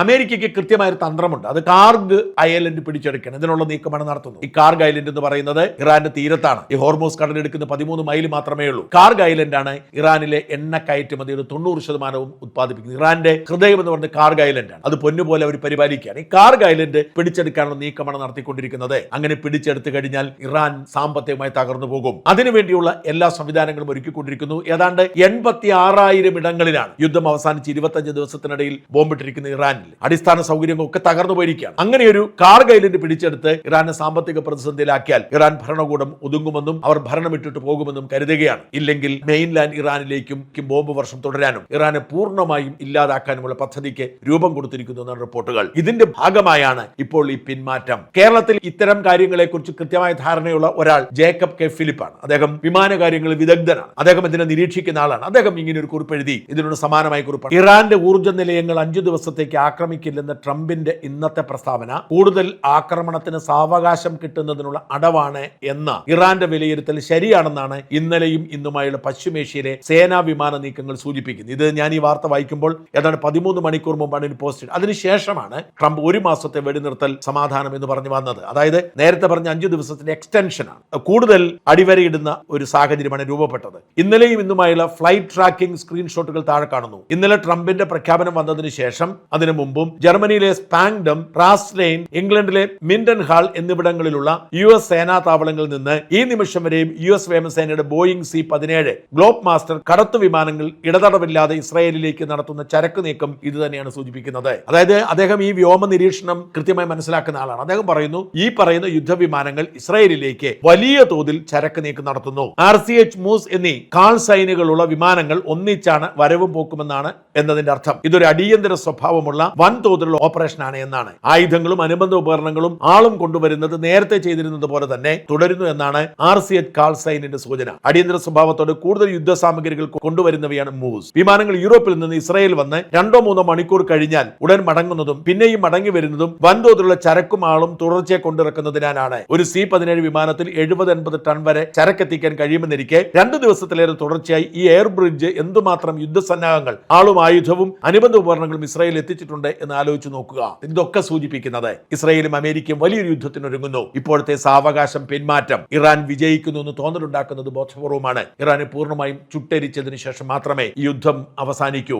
അമേരിക്കയ്ക്ക് കൃത്യമായ ഒരു തന്ത്രമുണ്ട്. അത് കാർഗ് ഐലൻഡ് പിടിച്ചെടുക്കണം. ഇതിനുള്ള നീക്കമാണ് നടത്തുന്നത്. ഈ കാർഗ് ഐലൻഡ് എന്ന് പറയുന്നത് ഇറാന്റെ തീരത്താണ്. ഈ ഹോർമൂസ് കടലെടുക്കുന്ന 13 മൈൽ മാത്രമേ ഉള്ളൂ. കാർഗ് ഐലൻഡ് ആണ് ഇറാനിലെ എണ്ണ കയറ്റുമതിയുടെ 90% ഉത്പാദിപ്പിക്കുന്നത്. ഇറാന്റെ ഹൃദയം എന്ന് പറയുന്നത് കാർഗ് ഐലൻഡ് ആണ്. അത് പൊന്നുപോലെ അവർ പരിപാലിക്കുകയാണ്. ഈ കാർഗ് ഐലൻഡ് പിടിച്ചെടുക്കാനുള്ള നീക്കമാണ് നടത്തിക്കൊണ്ടിരിക്കുന്നത്. അങ്ങനെ പിടിച്ചെടുത്തു കഴിഞ്ഞാൽ ഇറാൻ സാമ്പത്തികമായി തകർന്നു പോകും. അതിനുവേണ്ടിയുള്ള എല്ലാ സംവിധാനങ്ങളും ഒരുക്കിക്കൊണ്ടിരിക്കുന്നു. ഏതാണ്ട് 86,000 ഇടങ്ങളിലാണ് യുദ്ധം അവസാനിച്ച് 25 ദിവസത്തിനിടയിൽ ബോംബിട്ടിരിക്കുന്ന ഇറാനിൽ. അടിസ്ഥാന സൗകര്യങ്ങളൊക്കെ തകർന്നു പോയിരിക്കുകയാണ്. അങ്ങനെ ഒരു കാർഗ് ഐലൻഡ് പിടിച്ചെടുത്ത് ഇറാനെ സാമ്പത്തിക പ്രതിസന്ധിയിലാക്കിയാൽ ഇറാൻ ഭരണകൂടം ഒതുങ്ങുമെന്നും അവർ ഭരണമിട്ടിട്ട് പോകുമെന്നും കരുതുകയാണ്. ഇല്ലെങ്കിൽ മെയിൻലാൻഡ് ഇറാനിലേക്കും ബോംബ് വർഷം തുടരാനും ഇറാനെ പൂർണ്ണമായും ഇല്ലാതാക്കാനുമുള്ള പദ്ധതിക്ക് രൂപം കൊടുത്തിരിക്കുന്നു എന്നാണ് റിപ്പോർട്ടുകൾ. ഇതിന്റെ ഭാഗമായാണ് ഇപ്പോൾ ഈ പിന്മാറ്റം. കേരളത്തിൽ ഇത്തരം കാര്യങ്ങളെക്കുറിച്ച് കൃത്യമായ ധാരണയുള്ള ഒരാൾ ജേക്കബ് കെ ഫിലിപ്പാണ്. അദ്ദേഹം വിമാന കാര്യങ്ങളിൽ വിദഗ്ധനാണ്. അദ്ദേഹം ഇതിനെ നിരീക്ഷിക്കുന്ന ആളാണ്. അദ്ദേഹം ഇങ്ങനെ ഒരു കുറിപ്പ് എഴുതി. ഇതിനോട് സമാനമായ കുറിപ്പാണ്. ഇറാന്റെ ഊർജ്ജ നിലയങ്ങൾ 5 ദിവസത്തേക്ക് ആക്രമിക്കില്ലെന്ന ട്രംപിന്റെ ഇന്നത്തെ പ്രസ്താവന കൂടുതൽ ആക്രമണത്തിന് സാവകാശം കിട്ടുന്നതിനുള്ള അടവാണ് എന്ന ഇറാന്റെ വിലയിരുത്തൽ ശരിയാണെന്നാണ് ഇന്നലെയും ഇന്നുമായുള്ള പശ്ചിമേഷ്യയിലെ സേനാ വിമാന നീക്കങ്ങൾ സൂചിപ്പിക്കുന്നത്. ഇത് ഞാൻ ഈ വാർത്ത വായിക്കുമ്പോൾ ഏതാണ്ട് 13 മണിക്കൂർ മുമ്പാണ് ഇത് പോസ്റ്റ്. അതിനുശേഷമാണ് ട്രംപ് 1 മാസത്തെ വെടിനിർത്തൽ സമാധാനം എന്ന് പറഞ്ഞു വന്നത്. അതായത് നേരത്തെ പറഞ്ഞ 5 ദിവസത്തിന്റെ എക്സ്റ്റൻഷനാണ്. കൂടുതൽ അടിവരയിടുന്ന ഒരു സാഹചര്യമാണ് രൂപപ്പെട്ടത്. ഇന്നലെയും ഇന്നുമായുള്ള ഫ്ലൈറ്റ് ട്രാക്കിംഗ് സ്ക്രീൻഷോട്ടുകൾ താഴെ കാണുന്നു. ഇന്നലെ ട്രംപിന്റെ പ്രഖ്യാപനം വന്നതിന് ശേഷം അതിനു മുമ്പും ജർമ്മനിയിലെ സ്പാങ്ഡം, റാസ്ലെയിൻ, ഇംഗ്ലണ്ടിലെ മിൻഡൻ ഹാൾ എന്നിവിടങ്ങളിലുള്ള US സേനാ താവളങ്ങളിൽ നിന്ന് ഈ നിമിഷം വരെയും US വ്യോമസേനയുടെ ബോയിങ് C-17 ഗ്ലോബ് മാസ്റ്റർ കടത്തു വിമാനങ്ങൾ ഇടതടവില്ലാതെ ഇസ്രായേലിലേക്ക് നടത്തുന്ന ചരക്ക് നീക്കം ഇത് തന്നെയാണ് സൂചിപ്പിക്കുന്നത്. അതായത് അദ്ദേഹം ഈ വ്യോമ നിരീക്ഷണം കൃത്യമായി മനസ്സിലാക്കുന്ന ആളാണ്. അദ്ദേഹം പറയുന്നു, ഈ പറയുന്ന യുദ്ധവിമാനങ്ങൾ ഇസ്രായേലിലേക്ക് വലിയ തോതിൽ ചരക്ക് നീക്കം നടത്തുന്നു. RCH മൂസ് എന്നീ കാൾ സൈനുകളുള്ള വിമാനങ്ങൾ ഒന്നിച്ചാണ് വരവും പോക്കുമെന്നാണ് എന്നതിന്റെ അർത്ഥം. ഇതൊരു അടിയന്തര സ്വഭാവമുള്ള വൻതോതിലുള്ള ഓപ്പറേഷനാണ് എന്നാണ്. ആയുധങ്ങളും അനുബന്ധ ഉപകരണങ്ങളും ആളും കൊണ്ടുവരുന്നത് നേരത്തെ ചെയ്തിരുന്നത് പോലെ തന്നെ തുടരുന്നു എന്നാണ് RCH കാൾ സൈനിന്റെ സൂചന. അടിയന്തര സ്വഭാവത്തോട് കൂടുതൽ യുദ്ധ സാമഗ്രികൾ കൊണ്ടുവരുന്നവയാണ് മൂസ്. വിമാനങ്ങൾ യൂറോപ്പിൽ നിന്ന് ഇസ്രായേൽ വന്ന് 2-3 മണിക്കൂർ കഴിഞ്ഞാൽ ഉടൻ മടങ്ങുന്നതും പിന്നെയും മടങ്ങി വരുന്നതും വൻതോതിലുള്ള ചരക്കും ആളും തുടർച്ചയെ കൊണ്ടിറക്കുന്നതിനാലാണ്. ഒരു C-17 വിമാനത്തിൽ 70-80 ടൺ വരെ ചരക്കെത്തിക്കാൻ കഴിയുമെന്നിരിക്കെ 2 ദിവസത്തിലേറെ തുടർച്ചയായി ഈ എയർ ബ്രിഡ്ജ് എന്തുമാത്രം യുദ്ധസന്നാഹങ്ങൾ ആളും ആയുധവും അനുബന്ധ ഉപകരണങ്ങളും ഇസ്രായേൽ എത്തിച്ചിട്ടുണ്ട് എന്ന് ആലോചിച്ച് നോക്കുക. ഇതൊക്കെ സൂചിപ്പിക്കുന്നത് ഇസ്രായേലും അമേരിക്കയും വലിയൊരു യുദ്ധത്തിനൊരുങ്ങുന്നു. ഇപ്പോഴത്തെ സാവകാശം പിന്മാറ്റം ഇറാൻ വിജയിക്കുന്നു എന്ന് തോന്നലുണ്ടാക്കുന്നത് ബോധപൂർവമാണ്. ഇറാനെ പൂർണ്ണമായും ചുട്ടരിച്ചതിന് ശേഷം മാത്രമേ ഈ യുദ്ധം അവസാനിക്കൂ.